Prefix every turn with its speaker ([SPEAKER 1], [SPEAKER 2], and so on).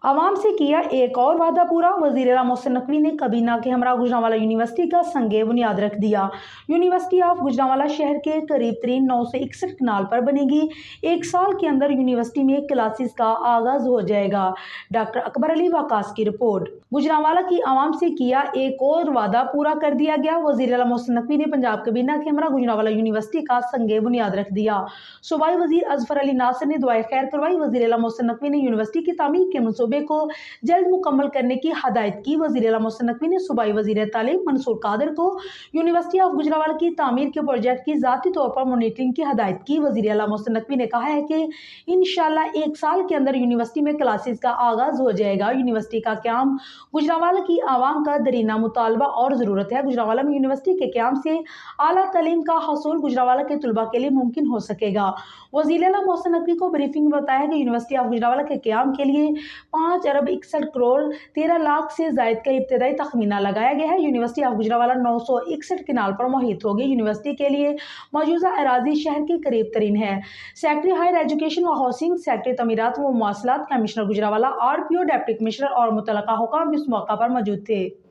[SPEAKER 1] आवाम से किया एक और वादा पूरा। वज़ीर आला मोहसिन नकवी ने कबीना के हमरा गुजरांवाला यूनिवर्सिटी का संगे बुनियाद रख दिया। यूनिवर्सिटी ऑफ गुजरांवाला शहर के करीब तरीन 961 कनाल पर बनेगी। एक साल के अंदर यूनिवर्सिटी में क्लासेस का आगाज हो जाएगा। डॉक्टर अकबर अली वकास की रिपोर्ट। गुजरांवाला की आवाम से किया एक और वादा पूरा कर दिया गया। वज़ीर आला मोहसिन नकवी ने पंजाब कबीना के हमरा गुजरांवाला यूनिवर्सिटी का संगे बुनियाद रख दिया। सूबाई वज़ीर अजफर अली नासिर ने दुआए खैर करवाई। वज़ीर आला मोहसिन नकवी ने यूनिवर्सिटी की तामीर के मंसूबे को जल्द मुकम्मल करने की हदायत की। वज़ीर आला मोहसिन नकवी ने सूबाई वज़ीर तालीम मंसूर कादर को यूनिवर्सिटी ऑफ गुजरांवाला की तामीर के प्रोजेक्ट की ज़ाती तौर पर मॉनिटरिंग की हदायत की। वज़ीर आला मोहसिन नकवी ने कहा है कि इंशाअल्लाह एक साल के अंदर यूनिवर्सिटी में क्लासेस का आगाज हो जाएगा। यूनिवर्सिटी का क़याम गुजरांवाला की आवाम का दरीना मुतालबा और ज़रूरत है। गुजरांवाला में यूनिवर्सिटी के क़याम से आला तालीम का हसूल गुजरांवाला के तलबा के लिए मुमकिन हो सकेगा। वज़ीर आला मोहसिन नकवी को ब्रीफिंग में बताया कि यूनिवर्सिटी ऑफ गुजरांवाला के क़याम के लिए 5 अरब 61 करोड़ 13 लाख से ज़ायद का इब्तदाई तखमीना लगाया गया है। यूनिवर्सिटी ऑफ गुजरांवाला 961 कनाल पर मुहित होगी। यूनिवर्सिटी के लिए मौजूदा अराजी शहर के करीब तरीन है। सेक्रेटरी हायर एजुकेशन व हाउसिंग, सेक्रेटरी तमीरात व मवासलात, commissioner Gujranwala, RPO, deputy commissioner और मुतलका हुकाम इस मौका पर मौजूद थे।